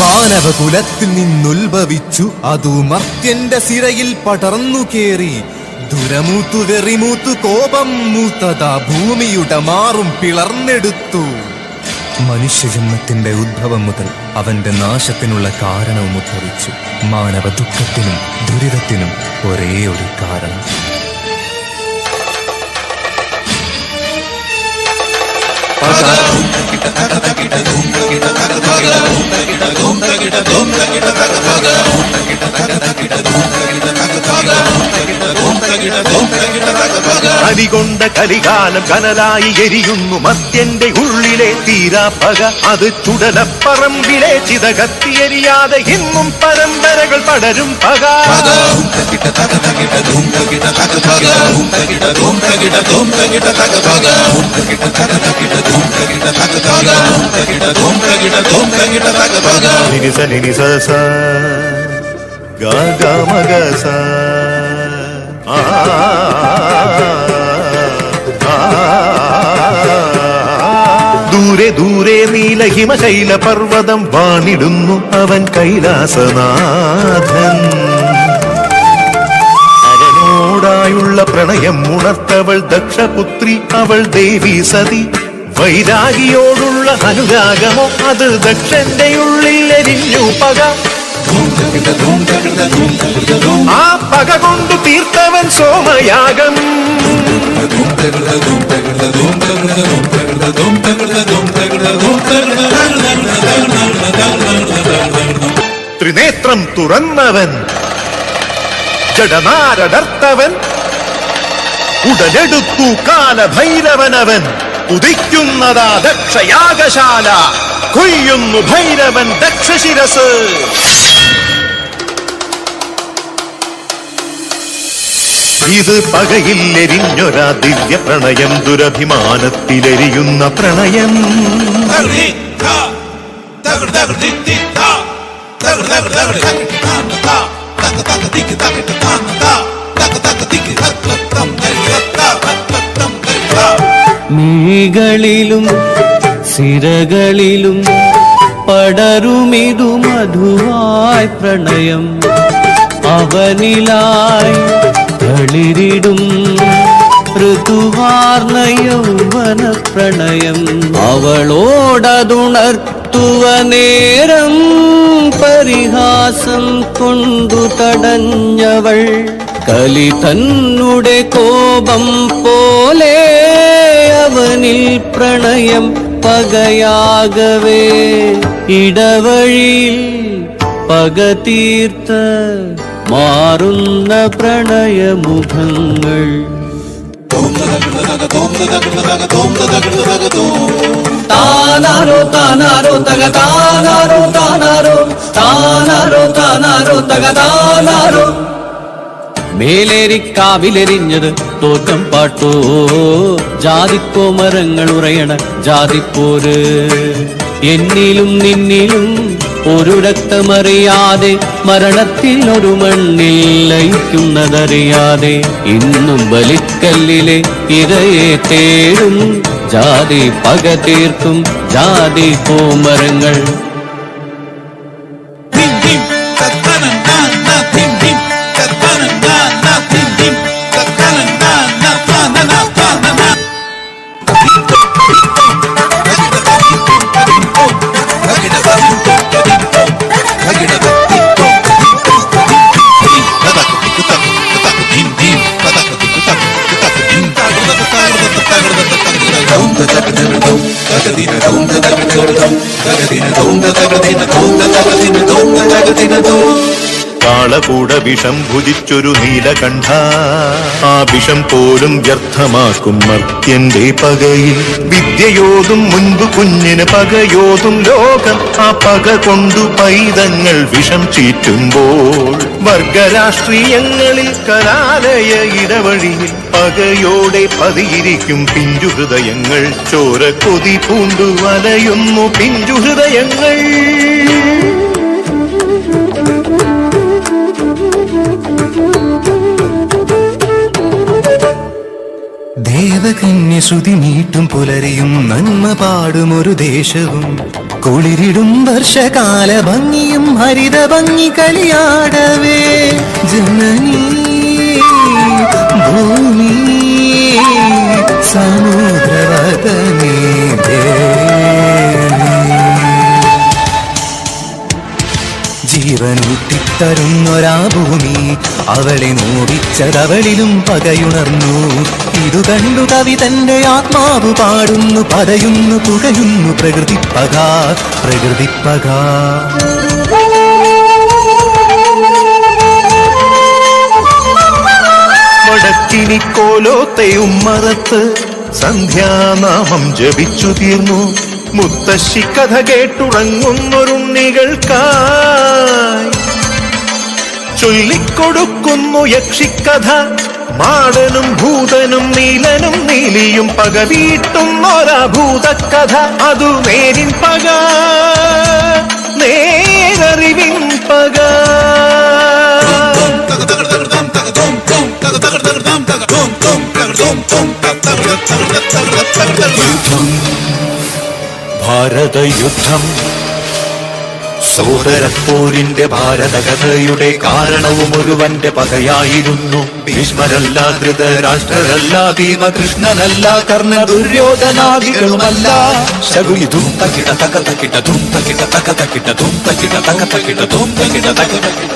മാനവകുലത്തിൽ നിന്നുത്ഭവിച്ചു, അതു മർത്യന്റെ സിരയിൽ പടർന്നു കേറി. ദുരമൂത്തു വെറിമൂത്തു കോപം മൂത്തതാ ഭൂമിയുടെ മാറും പിളർന്നെടുത്തു. മനുഷ്യജന്മത്തിന്റെ ഉദ്ഭവം മുതൽ അവന്റെ നാശത്തിനുള്ള കാരണവും ഉദ്ഭവിച്ചു. മാനവ ദുഃഖത്തിനും ദുരിതത്തിനും ഒരേ ഒരു കാരണം. അരികൊണ്ട കലികാലം കനലായി എരിയുന്നു മർത്യന്റെ ഉള്ളിലെ തീരാപ്പക. അത് ചുടലപ്പറമ്പിലെ ചിതകത്തിയെരിയാതെ ഇന്നും പരമ്പരകൾ പടരും പക. ദൂരെ ദൂരെ നീലഹിമശൈല പർവ്വതം വാണിടുന്നു അവൻ കൈലാസനാഥൻ. അവനോടായുള്ള പ്രണയം ഉണർത്തവൾ ദക്ഷപുത്രി, അവൾ ദേവി സതി. വൈരാഗിയോടുള്ള അനുരാഗമോ അത് ദക്ഷന്റെ ഉള്ളിൽ എരിഞ്ഞു പക. ആ പക കൊണ്ടു തീർത്തവൻ സോമയാഗം. ത്രിനേത്രം തുറന്നവൻ, ജഡനാരടർത്തവൻ, ഉടലെടുത്തു കാലഭൈരവനവൻ. ഉദിക്കുന്നതാ ദക്ഷയാഗശാല, കൊയ്യുന്നു ഭൈരവൻ ദക്ഷശിരസ്. ഇത് പകയില്ലെരിഞ്ഞൊരാ ദിവ്യ പ്രണയം, ദുരഭിമാനത്തിലെരിയുന്ന പ്രണയം. നീകളിലും സിരകളിലും പടരുമിതു മധുവായി പ്രണയം. അവനിലായി തളിരിടും ഋതുവാർന്ന യൗവന പ്രണയം. അവളോടതുണർത്തുവ നേരം പരിഹാസം കൊണ്ടു തടഞ്ഞവൾ. കലി തന്നുടെ കോപം പോലെ അവനിൽ പ്രണയം പകയാകവേ. ഇടവഴിയിൽ പക തീർത്ത മാറുന്ന പ്രണയമുഖങ്ങൾ. താനാരോ താനാരോ തക താനാരോ താനാരോ താനാരോ താനാരോ തക താനാരോ. മേലേരിക്കാവിലെരിഞ്ഞത് തോറ്റം പാട്ടോ, ജാതിക്കോ മരങ്ങൾ ഉറയണ ജാതിപ്പോര്. എന്നിലും നിന്നിലും ഒരു രക്തമറിയാതെ, മരണത്തിൽ ഒരു മണ്ണിൽ ലയിക്കുന്നതറിയാതെ, ഇന്നും ബലിക്കല്ലിലെ ഇരയെ തേടും ജാതി പക തീർക്കും ജാതി കോമരങ്ങൾ. കാളകൂട വിഷം ഭുജിച്ചൊരു നീലകണ്ഠ, ആ വിഷം പോലും വ്യർത്ഥമാക്കും മർത്യന്റെ പകയിൽ. വിദ്യയോതും മുൻപ് കുഞ്ഞിന് പകയോതും ലോകം, ആ പക കൊണ്ടു പൈതങ്ങൾ വിഷം ചീറ്റുമ്പോൾ. വർഗരാഷ്ട്രീയങ്ങളിൽ കലാലയ ഇടവഴിയിൽ പകയോടെ പതിയിരിക്കും പിഞ്ചുഹൃദയങ്ങൾ. ചോര കൊതി പൂണ്ടു വലയുന്നു പിഞ്ചുഹൃദയങ്ങൾ. ദേവകന്യ ശ്രുതി നീട്ടും പുലരിയും നന്മ പാടുമൊരു ദേശവും. കുളിരിടും വർഷകാല ഭംഗിയും ഹരിത ഭംഗി കളിയാടവേ ജനനീ ഭൂമി സമുദ്രവതനേ ജീവനൂട്ടിത്തരുന്നൊരാ ഭൂമി അവളെ നോവിച്ചതവളിലും പകയുണർന്നു. ഇതു കണ്ടു കവി തന്റെ ആത്മാവ് പാടുന്നു, പതയുന്നു പുകയുന്നു പ്രകൃതിപ്പക പ്രകൃതിപ്പക. മുടക്കിനിക്കോലോത്തയും മറത്ത് സന്ധ്യാനാമം ജപിച്ചു തീർന്നു. മുത്തശ്ശി കഥ കേട്ടുറങ്ങുന്നൊരുണ്ണികൾക്കായി ചൊല്ലിക്കൊടുക്കുന്നു യക്ഷിക്കഥ. മാടനും ഭൂതനും നീലനും നീലിയും പക വീട്ടുന്നൊരാ ഭൂതക്കഥ. അതു നേരിൻ പക, നേരറിവിൻ പക. ഭാരതയുദ്ധം സോദരപ്പോരിന്റെ ഭാരതകഥയുടെ കാരണവും ഒരുവന്റെ പകയായിരുന്നു. ഭീഷ്മരല്ല, ധൃതരാഷ്ട്രരല്ല, ഭീമകൃഷ്ണനല്ല, കർണ ദുര്യോധനാദികളുമല്ല. ശകുനി ധൂം തക്കിട തക തക്കിട ധൂം തക്കിട തക തക്കിട ധൂം തക്കിട തക തക്കിട ധൂം തക്കിട തക തക്കിട.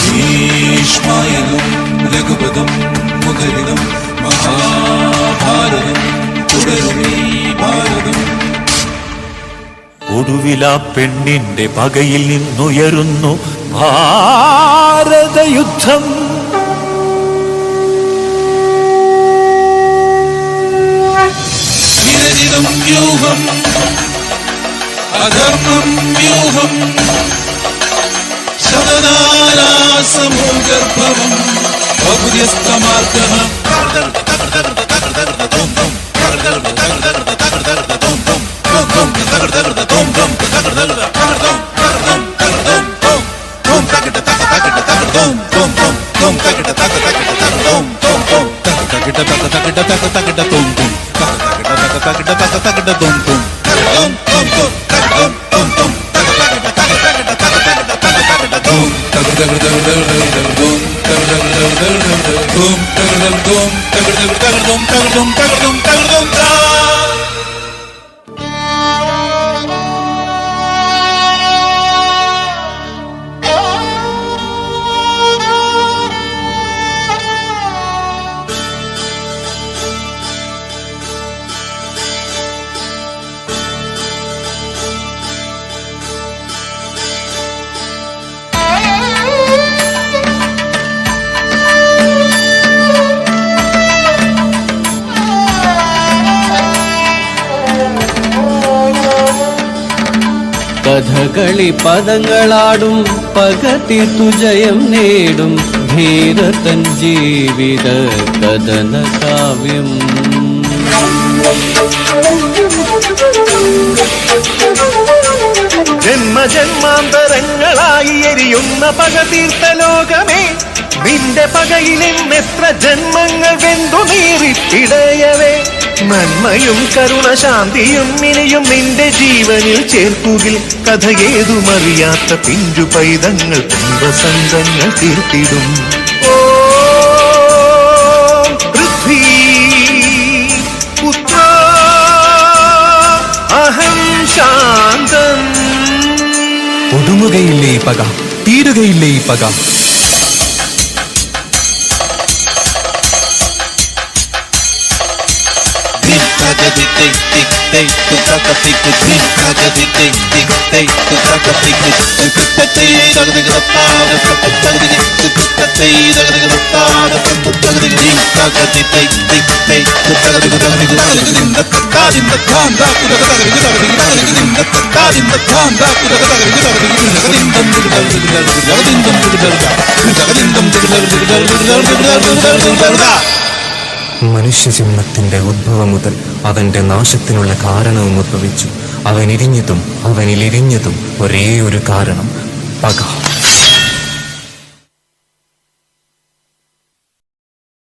ഭീഷ്മായകം രഘുപദം മുഖരിതം മഹാഭാരതം തുടരുമീ ഭാരതം. ഒടുവിലാ പെണ്ണിന്റെ പകയിൽ നിന്നുയരുന്നു ഭാരതയുദ്ധം. വിരചിതം വ്യൂഹം അധർമ്മം വ്യൂഹം ശതനാരാസമോഗർഭവം ബഹുര്യസ്തമാർഗഃ. കഥകളി പദങ്ങളാടും പകതീർത്തു ജയം നേടും ധീരതൻ ജീവിത കഥന കാവ്യം. ജന്മജന്മാന്തരങ്ങളായി എരിയുന്ന പക തീർത്ത ലോകമേ, നിന്റെ പകയിലെത്ര ജന്മങ്ങൾ വെന്തു നീറിപ്പിടയവേ. നന്മയും കരുണശാന്തിയും ഇനിയും നിന്റെ ജീവനിൽ ചേർക്കുകിൽ. കഥയേതുമറിയാത്ത പിഞ്ചു പൈതങ്ങൾ കുംഭസംഘങ്ങൾ തീർത്തിടും. ഓ പൃഥ്വീ പുത്ര അഹം ശാന്തം. ഒടുങ്ങുകയില്ലേ ഈ പക, തീരുകയില്ലേ ഈ പക. മനുഷ്യജന്മത്തിന്റെ ഉദ്ഭവം മുതൽ അവന്റെ നാശത്തിനുള്ള കാരണവും ഉദ്ഭവിച്ചു. അവനിരിഞ്ഞതും അവനിലിരിഞ്ഞതും ഒരേ ഒരു കാരണം, പക.